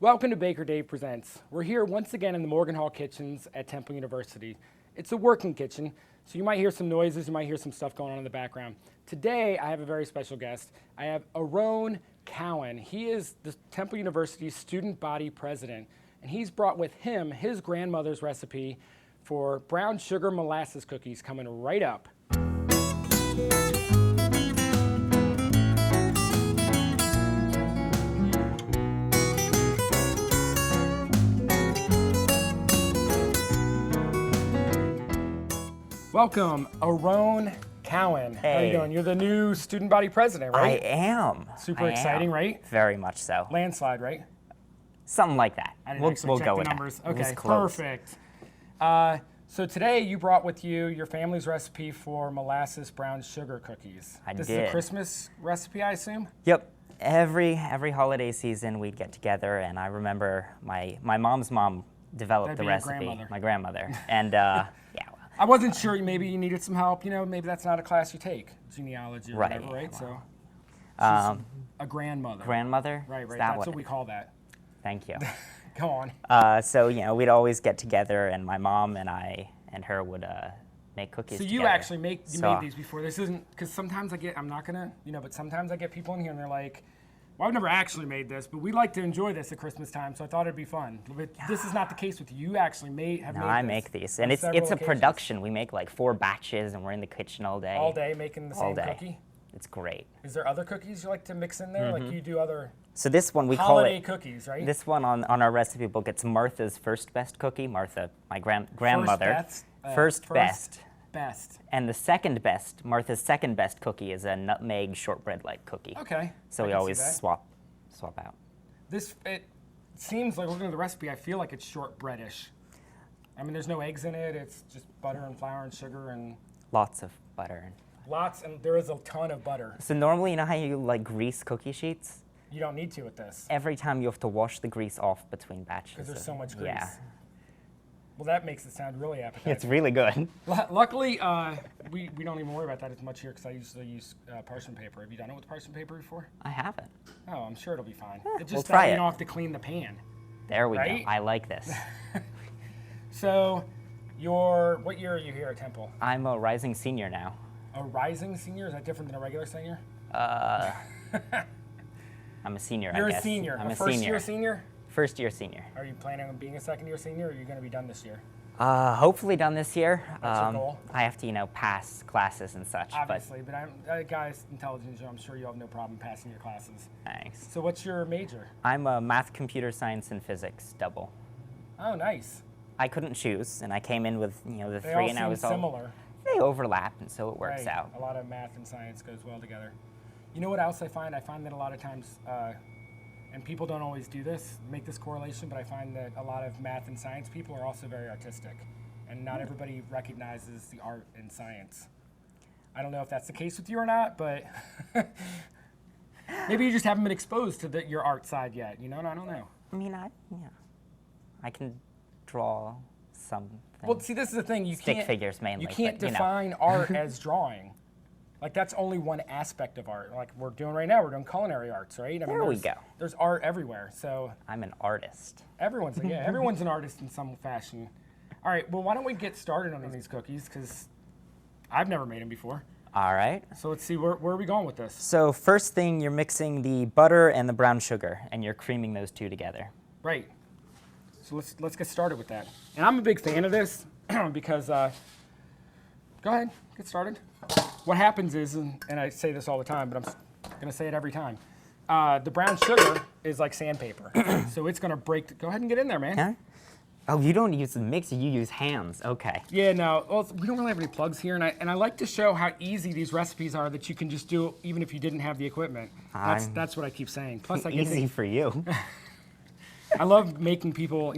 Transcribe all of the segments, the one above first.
Welcome to Baker Dave Presents. We're here once again in the Morgan Hall kitchens at Temple University. It's a working kitchen, so you might hear some noises, you might hear some stuff going on in the background. Today, I have a very special guest. I have Aron Cowen. He is the Temple University's student body president, and he's brought with him his grandmother's recipe for brown sugar molasses cookies coming right up. Welcome, Aron Cowen. Hey. How are you doing? You're the new student body president, right? I am. Super exciting, right? Very much so. Landslide, right? Something like that. I didn't We'll actually check go the with numbers. that. It was Okay, close. perfect. So today you brought with you your family's recipe for molasses brown sugar cookies. I This did. is a Christmas recipe, I assume? Yep. Every holiday season we'd get together, and I remember my mom's mom developed That'd the be your recipe. grandmother. My grandmother. And yeah. I wasn't sure, maybe you needed some help. You know, maybe that's not a class you take, genealogy or Right, whatever, right? well, So she's a grandmother. Grandmother? Right, Is right. that That's what we call that. Thank you. Go on. So, we'd always get together, and my mom and I and her would make cookies So together. you actually made So- these before. This isn't, because sometimes I get, I'm not gonna, but sometimes I get people in here and they're like, well, I've never actually made this, but we like to enjoy this at Christmas time, so I thought it'd be fun. But this is not the case with you. You actually have made No, this. I make these, on and it's several a occasions. production. We make like 4 batches, and we're in the kitchen all day. All day making the All same day. cookie. It's great. Is there other cookies you like to mix in there? Like you do other So this one we call holiday it. cookies, right? This one on our recipe book, it's Martha's first best cookie. Martha, my grandmother. First best. Best. And the second best, Martha's second best cookie is a nutmeg shortbread-like cookie. Okay. So I we can see always that. swap out. It seems like, looking at the recipe, I feel like it's shortbreadish. I mean, there's no eggs in it. It's just butter and flour and sugar and Lots of butter. lots, and there is a ton of butter. So normally, you know how you like grease cookie sheets? You don't need to with this. Every time you have to wash the grease off between batches. Because there's of- so much grease. Yeah, Well, that makes it sound really appetizing. it's really good. Luckily, we don't even worry about that as much here because I usually use parchment paper. Have you done it with parchment paper before? I haven't. Oh, I'm sure it'll be fine. It's we'll just try that you it. don't have to clean the pan. There we Right? go. I like this. So, what year are you here at Temple? I'm a rising senior now. A rising senior? Is that different than a regular senior? I'm a senior, You're I a guess. senior. I'm a a first senior. year senior? First year senior. Are you planning on being a second year senior, or are you going to be done this year? Hopefully done this year. That's your goal? I have to, pass classes and such. Obviously, but I'm guys, intelligence, I'm sure you have no problem passing your classes. But thanks. So what's your major? I'm a math, computer science, and physics double. Oh, nice. I couldn't choose, and I came in with the They 3, all and I seem was similar. They overlap, and so it works Right. out. A lot of math and science goes well together. You know what else I find? I find that a lot of times, and people don't always do this, make this correlation, but I find that a lot of math and science people are also very artistic. And not everybody recognizes the art in science. I don't know if that's the case with you or not, but maybe you just haven't been exposed to your art side yet, and I don't know. I mean, I can draw something. Well, see, this is the thing. You Stick can't, figures mainly, You can't but, define art as drawing. Like, that's only one aspect of art. Like we're doing right now, we're doing culinary arts, right? I mean, There we there's- go. There's art everywhere, so I'm an artist. everyone's an artist in some fashion. All right, well, why don't we get started on these cookies, because I've never made them before. All right. So let's see, where are we going with this? So first thing, you're mixing the butter and the brown sugar, and you're creaming those two together. Right. So let's get started with that. And I'm a big fan of this because, go ahead, get started. What happens is, and I say this all the time, but I'm going to say it every time, the brown sugar is like sandpaper. So it's going to break. Go ahead and get in there, man. Huh? Oh, you don't use the mixer, you use hands. Okay. Yeah, no, well, we don't really have any plugs here, and I like to show how easy these recipes are that you can just do even if you didn't have the equipment. That's what I keep saying. Plus, I get Easy for you. I love making people,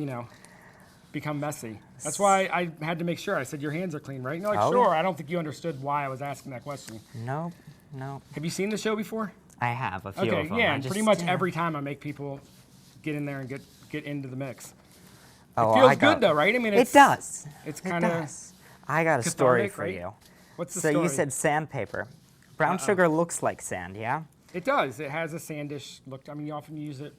become messy. That's why I had to make sure. I said, your hands are clean, right? And you're like, Oh, sure. yeah. I don't think you understood why I was asking that question. No. Have you seen the show before? I have a few Okay, of them. yeah, I and just, pretty much every time I make people get in there and get into the mix. Oh, It feels good though, right? I mean, It does. It's It kind of. does. I got a story cathartic, for right? you. What's the So story? you said sandpaper. Brown sugar looks like sand, yeah? It does. It has a sandish look. I mean, you often use it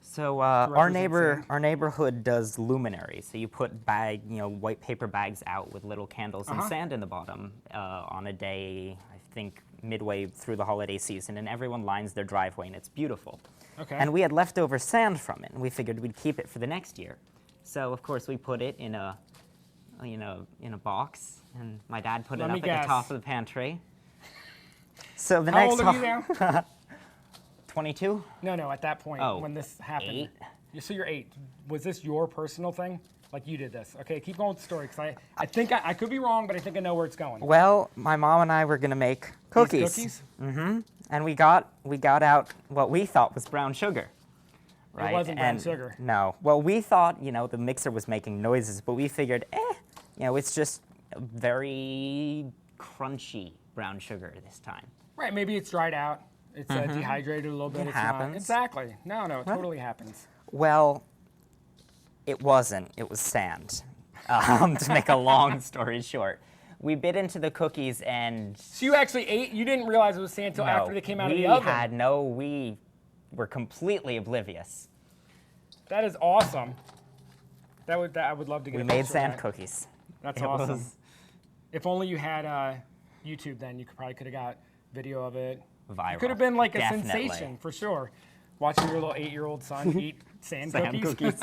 So our represent our neighborhood does luminaries. So you put white paper bags out with little candles and sand in the bottom on a day, I think midway through the holiday season, and everyone lines their driveway, and it's beautiful. Okay. And we had leftover sand from it, and we figured we'd keep it for the next year. So of course we put it in a box, and my dad put it up at the top of the pantry. So the How next old are you now? 22? No, at that point, when this happened. 8. So you're 8. Was this your personal thing? Like you did this? Okay, keep going with the story, because I think I could be wrong, but I think I know where it's going. Well, my mom and I were gonna make cookies. These cookies? Mm-hmm. And we got out what we thought was brown sugar. Right? It wasn't brown sugar. No. Well, we thought, the mixer was making noises, but we figured, it's just very crunchy brown sugar this time. Right, maybe it's dried out. It's dehydrated a little bit. It happens. Not. Exactly. No, it totally happens. Well, it wasn't. It was sand. To make a long story short. We bit into the cookies and... So you actually ate? You didn't realize it was sand until after they came out of the oven? We were completely oblivious. That is awesome. I would love to get We made sand cookies. That's awesome. If only you had YouTube then, you probably could have got video of it. Viral. It could have been like a Definitely. sensation, for sure. Watching your little 8-year-old son eat sand cookies.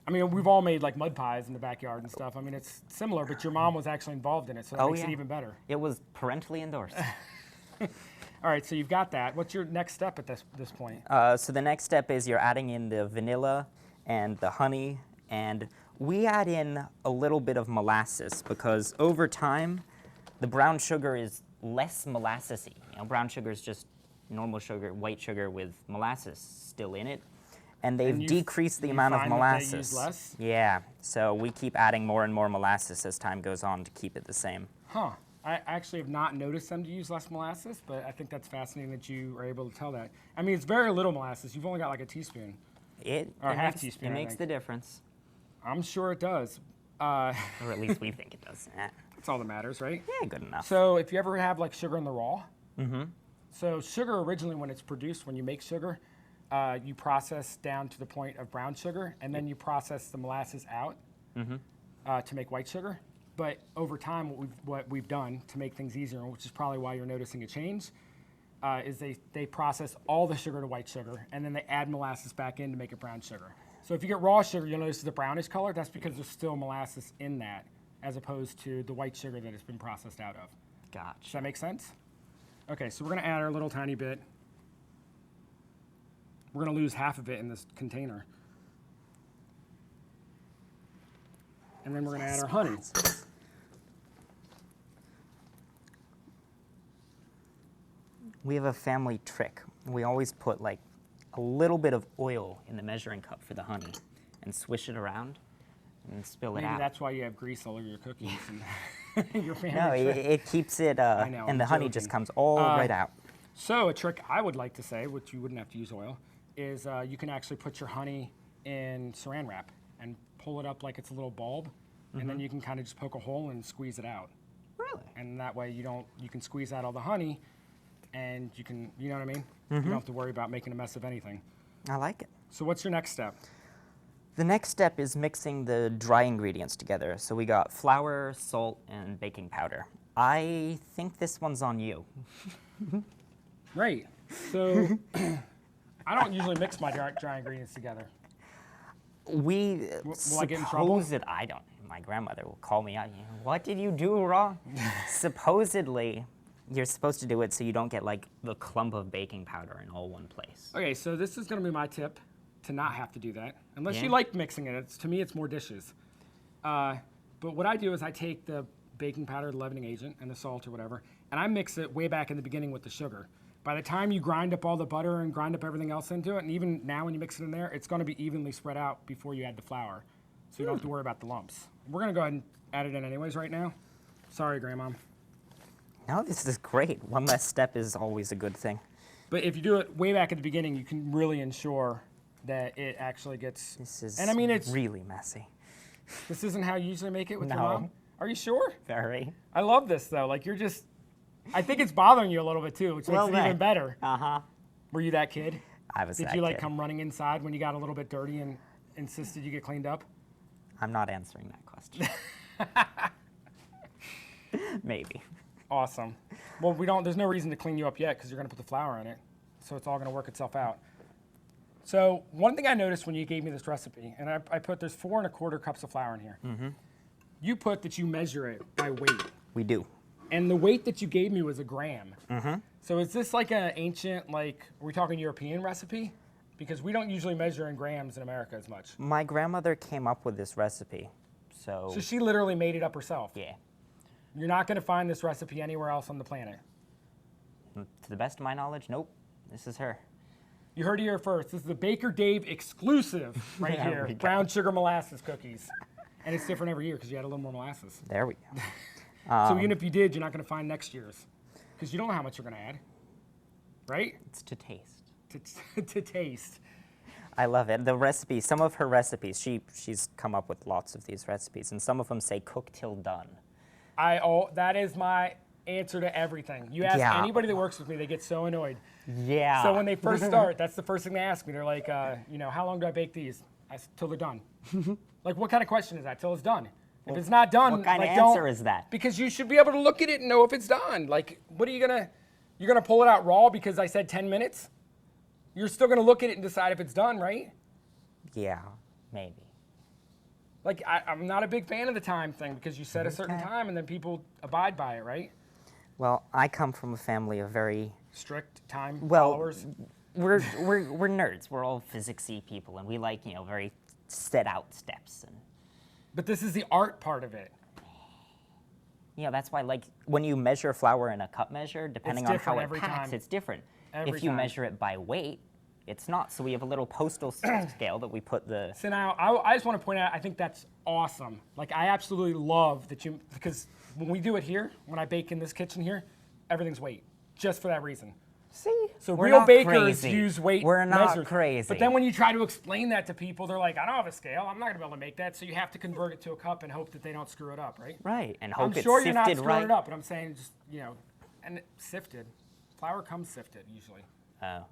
I mean, we've all made like mud pies in the backyard and stuff. I mean, it's similar, but your mom was actually involved in it, so that makes it even better. It was parentally endorsed. All right, so you've got that. What's your next step at this point? So the next step is you're adding in the vanilla and the honey, and we add in a little bit of molasses because over time, the brown sugar is less molassesy. Brown sugar is just normal sugar, white sugar with molasses still in it. And they've decreased the amount of molasses. They use less? Yeah, so we keep adding more and more molasses as time goes on to keep it the same. Huh. I actually have not noticed them to use less molasses, but I think that's fascinating that you are able to tell that. I mean, it's very little molasses. You've only got like a teaspoon. Or half teaspoon. It makes the difference. I'm sure it does. Or at least we think it does. That's all that matters, right? Yeah, good enough. So if you ever have like sugar in the raw, so sugar originally when it's produced, when you make sugar, you process down to the point of brown sugar, and then you process the molasses out to make white sugar. But over time, what we've done to make things easier, which is probably why you're noticing a change, is they process all the sugar to white sugar, and then they add molasses back in to make it brown sugar. So if you get raw sugar, you'll notice the brownish color. That's because there's still molasses in that, as opposed to the white sugar that has been processed out of. Gotcha. Does that make sense? Okay, so we're going to add our little tiny bit. We're going to lose half of it in this container. And then we're going to add our honey. We have a family trick. We always put like a little bit of oil in the measuring cup for the honey and swish it around and spill it out. Maybe that's why you have grease all over your cookies and your family No, trick. it keeps it, I know, and the honey just comes all right out. So a trick I would like to say, which you wouldn't have to use oil, is you can actually put your honey in saran wrap and pull it up like it's a little bulb, and then you can kind of just poke a hole and squeeze it out. Really? And that way you can squeeze out all the honey, and you can, you know what I mean? You don't have to worry about making a mess of anything. I like it. So what's your next step? The next step is mixing the dry ingredients together. So we got flour, salt, and baking powder. I think this one's on you. Right. So I don't usually mix my dry ingredients together. We Will I get in trouble? I don't. My grandmother will call me out. What did you do wrong? Supposedly, you're supposed to do it so you don't get like the clump of baking powder in all one place. Okay, so this is going to be my tip to not have to do that, unless you like mixing it. To me, it's more dishes. But what I do is I take the baking powder, the leavening agent, and the salt or whatever, and I mix it way back in the beginning with the sugar. By the time you grind up all the butter and grind up everything else into it, and even now when you mix it in there, it's going to be evenly spread out before you add the flour. So you don't have to worry about the lumps. We're going to go ahead and add it in anyways right now. Sorry, Grandma. No, this is great. One less step is always a good thing. But if you do it way back at the beginning, you can really ensure that it actually gets... This is and I mean, it's really messy. This isn't how you usually make it with your No. mom? Are you sure? Very. I love this, though. Like, you're just... I think it's bothering you a little bit, too, which makes it even better. Uh-huh. Were you that kid? I was Did that you like kid. come running inside when you got a little bit dirty and insisted you get cleaned up? I'm not answering that question. Maybe. Awesome. Well, there's no reason to clean you up yet because you're going to put the flour in it. So it's all going to work itself out. So one thing I noticed when you gave me this recipe, and I put there's 4 1/4 cups of flour in here. Mm-hmm. You put that you measure it by weight. We do. And the weight that you gave me was a gram. Mm-hmm. So is this like an ancient, are we talking European recipe? Because we don't usually measure in grams in America as much. My grandmother came up with this recipe, so. So she literally made it up herself. Yeah. You're not going to find this recipe anywhere else on the planet. To the best of my knowledge, nope. This is her. You heard it here first. This is the Baker Dave exclusive right There here. we go. Brown sugar molasses cookies. And it's different every year because you add a little more molasses. There we go. So even if you did, you're not going to find next year's because you don't know how much you're going to add, right? It's to taste. To taste. I love it. The recipe, some of her recipes, she's come up with lots of these recipes, and some of them say cook till done. That is my answer to everything. You ask Yeah. anybody that works with me, they get so annoyed. Yeah. So when they first start, that's the first thing they ask me. They're like, how long do I bake these? Till they're done. Like, what kind of question is that? Till it's done. If it's not done, what kind of don't- answer is that? Because you should be able to look at it and know if it's done. Like, what are you you're gonna pull it out raw because I said 10 minutes? You're still gonna look at it and decide if it's done, right? Yeah, maybe. Like, I'm not a big fan of the time thing because you set a certain Okay. time and then people abide by it, right? Well, I come from a family of very, Strict time well, followers. we're nerds. We're all physicsy people, and we like, very set out steps. And, But this is the art part of it. that's why, like, when you measure flour in a cup measure, depending on how different it every packs, time. it's different. Every If you time. measure it by weight, it's not. So we have a little postal scale that we put the. So now, I just want to point out, I think that's awesome. Like, I absolutely love that because when we do it here, when I bake in this kitchen here, everything's weight, just for that reason. See? So We're real not bakers crazy. use weight We're not measures. crazy. But then when you try to explain that to people, they're like, I don't have a scale. I'm not going to be able to make that. So you have to convert it to a cup and hope that they don't screw it up, right? Right, and I'm hope it's sure you're not sifted screwing right. it up, but I'm saying just, and sifted. Flour comes sifted usually. Oh,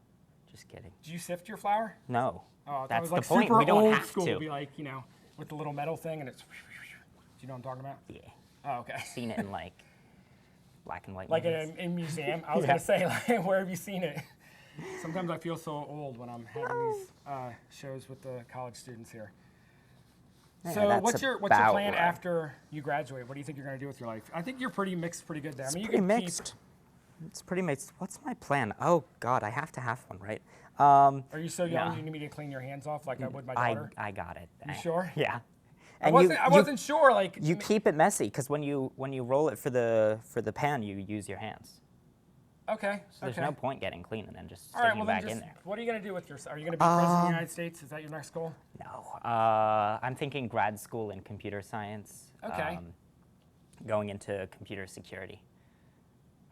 just kidding. Do you sift your flour? No. Oh, that That's was the like point. super We don't old have school. to. Be like, with the little metal thing, and it's. Do you know what I'm talking about? Yeah. Oh, okay. Seen it in like black and white. Like movies. in museum. I was Yeah. gonna say, like, where have you seen it? Sometimes I feel so old when I'm having these shows with the college students here. Yeah, So that's what's your about plan right. after you graduate? What do you think you're gonna do with your life? I think you're pretty good there. I It's mean, you pretty can mixed. It's pretty mixed. What's my plan? Oh God, I have to have one, right? Are you so young Yeah. you need me to clean your hands off like I would my I daughter? got it. You sure? Yeah. I And wasn't sure. Like you keep it messy because when you roll it for the pan, you use your hands. Okay. So there's no point getting clean and then just All right. sticking Well, back then in just there. what are you gonna do with your? Are you gonna be president of the United States? Is that your next goal? No. I'm thinking grad school in computer science. Okay. Going into computer security.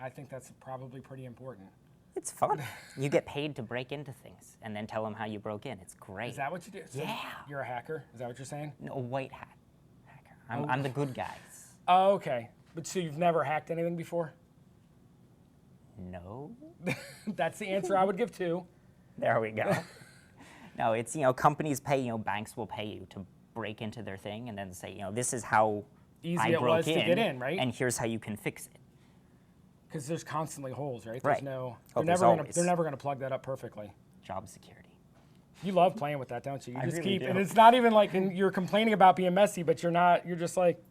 I think that's probably pretty important. It's fun. You get paid to break into things and then tell them how you broke in. It's great. Is that what you do? So Yeah. You're a hacker. Is that what you're saying? No, white hat hacker. I'm the good guys. Oh, okay. But so you've never hacked anything before? No. That's the answer I would give too. There we go. No, it's, companies pay, banks will pay you to break into their thing and then say, this is how Easy I it broke was to get in, right? And here's how you can fix it. Because there's constantly holes, right? Right. No. Oh, They're there's never gonna plug that up perfectly. Job security. You love playing with that, don't you? You I just really keep, do. and it's not even like you're complaining about being messy, but you're not. You're just like,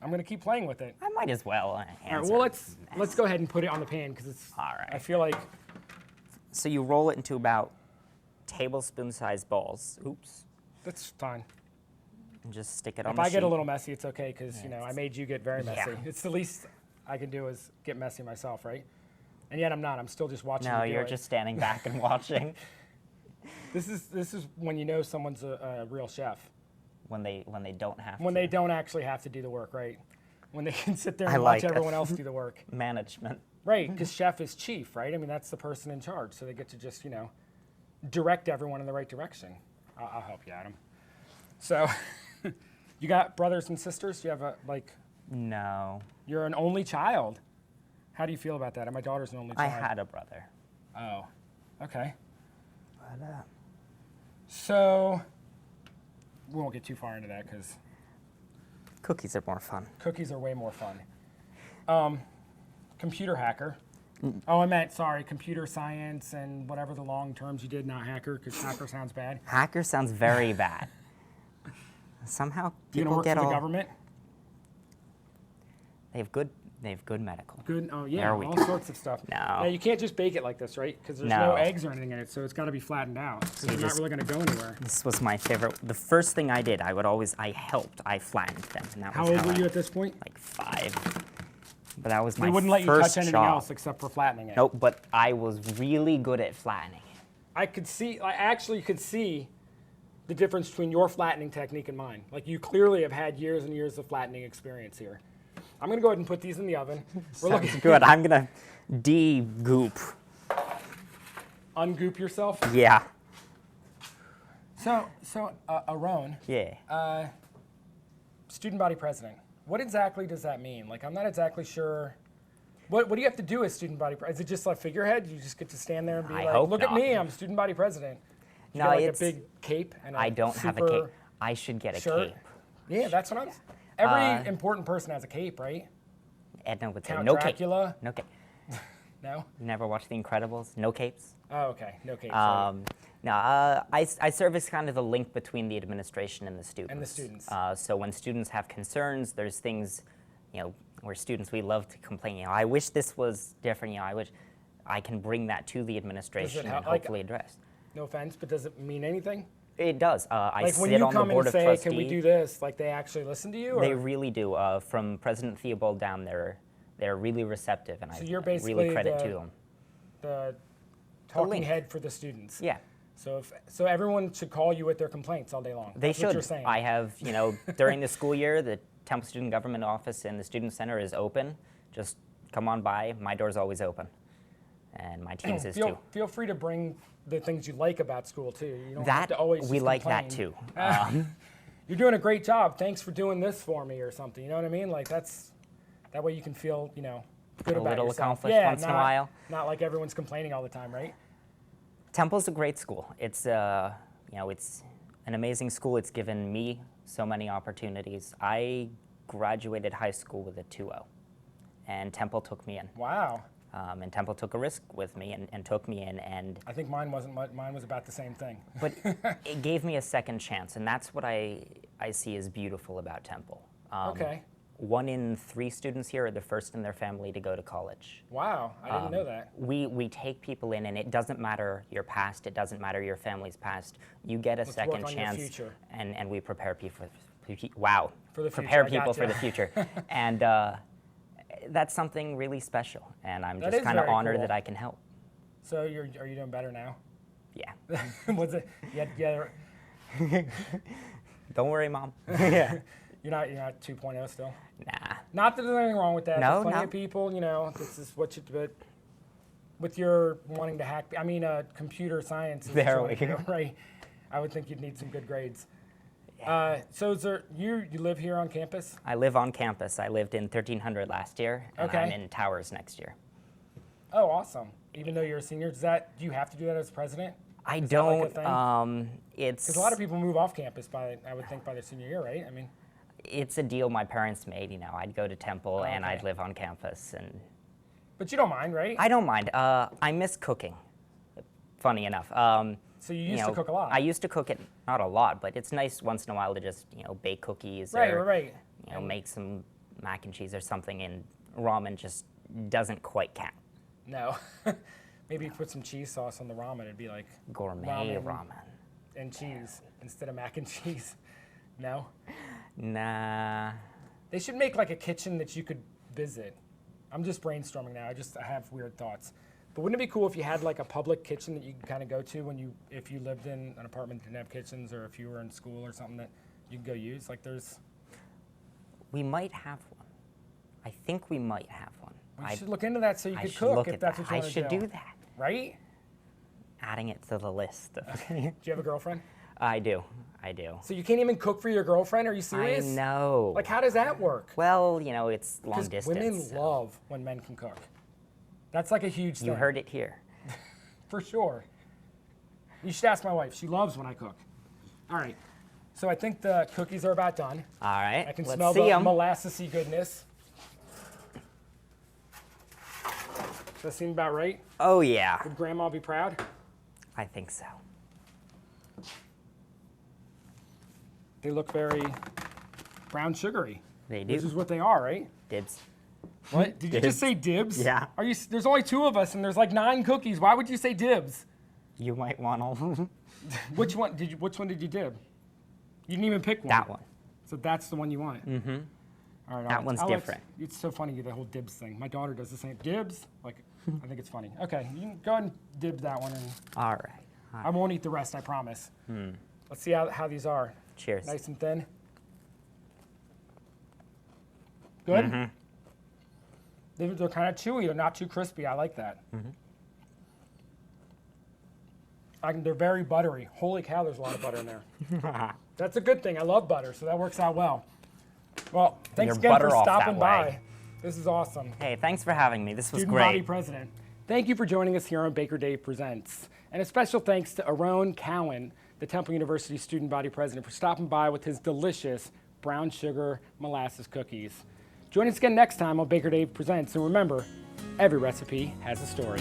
I'm gonna keep playing with it. I might as well All right. answer. Well, let's go ahead and put it on the pan because it's. All right. I feel like So you roll it into about tablespoon-sized balls. Oops. that's fine. And just stick it on If the I get a sheet. little messy, it's okay because I made you get very messy. Yeah. It's the least I can do is get messy myself, right? And yet I'm not. I'm still just watching. No, you do you're it. just standing back and watching. This is when you know someone's a real chef. When they don't have When to. they don't actually have to do the work, right? When they can sit there I and watch like that. everyone else do the work. Management. Right, because chef is chief, right? I mean, that's the person in charge. So they get to just, direct everyone in the right direction. I'll help you, Adam. So, you got brothers and sisters? Do you have No. you're an only child. How do you feel about that? And my daughter's an only I child. had a brother. Oh, okay. So, we won't get too far into that because Cookies are more fun. cookies are way more fun. Computer hacker. Oh, I meant, sorry, computer science and whatever the long terms you did, not hacker, because hacker sounds bad. Hacker sounds very bad. Somehow You gonna people work get for the all. government? They have good medical. Good. Oh, yeah, There we all go. sorts of stuff. No. Now, you can't just bake it like this, right? Because there's no No. eggs or anything in it, so it's got to be flattened out. Because you they're not just- really going to go anywhere. This was my favorite. The first thing I did, I flattened them. And that How was old how were I- you at this point? Like 5. But that was my They wouldn't let you first touch anything job. else except for flattening it. Nope, but I was really good at flattening it. I actually could see the difference between your flattening technique and mine. Like, you clearly have had years and years of flattening experience here. I'm going to go ahead and put these in the oven. We're Sounds looking good. I'm gonna de-goop. ungoop yourself. Yeah. So, Aron, Yeah. student body president. What exactly does that mean? Like, I'm not exactly sure. What do you have to do as student body president? Is it just a figurehead? You just get to stand there and be I like, hope look at not. me, I'm student body president. You No, got like it's- a big cape and I don't have a super cape. I should get a shirt. cape. Yeah, that's what I'm. Every important person has a cape, right? Edna would say, Count no Dracula. cape. No cape. No. Never watched The Incredibles? No capes? Oh, okay. No cape. No, I serve as kind of the link between the administration and the students. students. So when students have concerns, there's things, where students, we love to complain, I wish this was different, I wish I can bring that to the administration help- and like- hopefully address. No offense, but does it mean anything? It does. I Like when sit you on the come board and of say, trustees. "Can we do this?" Like they actually listen to you? Or? They really do. From President Theobald down, they're really receptive, and So you're I really basically credit the- to them. the talking link. head for the students. Yeah. So everyone should call you with their complaints all day long. They That's should. What you're saying. I have, during the school year, the Temple Student Government Office and the Student Center is open. Just come on by. My door's always open. And my team's is too. Feel free to bring the things you like about school too. You don't have to always we just like complain. that too. You're doing a great job. Thanks for doing this for me or something. You know what I mean? Like that way you can feel, good A about little yourself. accomplished Yeah, once in a while. Not like everyone's complaining all the time, right? Temple's a great school. It's it's an amazing school. It's given me so many opportunities. I graduated high school with a 2.0, and Temple took me in. Wow. And Temple took a risk with me and took me in, and I think mine wasn't much. Mine was about the same thing. but it gave me a second chance, and that's what I see as beautiful about Temple. Okay. 1 in 3 students here are the first in their family to go to college. Wow, I didn't know that. We take people in, and it doesn't matter your past, it doesn't matter your family's past. You get a second work on your chance, future. and we prepare people. For the prepare future, I people for the gotcha. future, and that's something really special. And I'm That just is kind of very honored cool. that I can help. So are you doing better now? Yeah. Was it? Yeah. Don't worry, Mom. Yeah. You're not 2.0 still. Nah. Not that there's anything wrong with that. No, There's plenty no. of people, this is what you. But with your wanting to hack, computer science. Is what There you we wanna do, go. right? I would think you'd need some good grades. So is there, you live here on campus? I live on campus. I lived in 1300 last year, and Okay. I'm in Towers next year. Oh, awesome. Even though you're a senior, do you have to do that as president? I Is that like a don't. thing? It's Because a lot of people move off campus I would think by their senior year, right? it's a deal my parents made. I'd go to Temple and Okay. I'd live on campus, and But you don't mind, right? I don't mind. I miss cooking. Funny enough. So you used to cook a lot. I used to cook it, not a lot, but it's nice once in a while to just bake cookies Right, or right. make some mac and cheese or something. And ramen just doesn't quite count. No. Maybe you put some cheese sauce on the ramen, it'd be like Gourmet ramen. and cheese instead of mac and cheese. No? Nah. They should make like a kitchen that you could visit. I'm just brainstorming now. I have weird thoughts. But wouldn't it be cool if you had like a public kitchen that you could kind of go to if you lived in an apartment that didn't have kitchens, or if you were in school or something that you could go use? Like We might have one. I think we might have one. we should look into that so you I could should cook look if at that's that. what you I want should to do that. Right? Adding it to the list. Do you have a girlfriend? I do. So you can't even cook for your girlfriend? Are you I serious? know. Like, how does that work? Well, it's long Because distance. women so love when men can cook. That's like a huge thing. You heard it here. For sure. You should ask my wife. She loves when I cook. All right. So I think the cookies are about done. All right. I can let's smell see the 'em. molassesy goodness. Does that seem about right? Oh, yeah. Would Grandma be proud? I think so. They look very brown sugary. They do. Which is what they are, right? Dibs. What? Did you just say dibs? Yeah. Are you? There's only 2 of us, and there's like 9 cookies. Why would you say dibs? You might want to. Which one did you dib? You didn't even pick one. That one. So that's the one you want. Mm-hmm. All right. That one's different. It's so funny, the whole dibs thing. My daughter does the same. Dibs? Like, I think it's funny. Okay, you can go ahead and dib that one, and All right. I won't eat the rest, I promise. Let's see how these are. Cheers. Nice and thin. Good? Mm-hmm. They're kind of chewy. They're not too crispy. I like that. They're very buttery. Holy cow, there's a lot of butter in there. That's a good thing. I love butter, so that works out well. Well, thanks You're again butter for off stopping that by. way. This is awesome. Hey, thanks for having me. This was Student Body great. President. Thank you for joining us here on Baker Dave Presents. And a special thanks to Aron Cowen, the Temple University Student Body President, for stopping by with his delicious brown sugar molasses cookies. Join us again next time on Baker Dave Presents. And remember, every recipe has a story.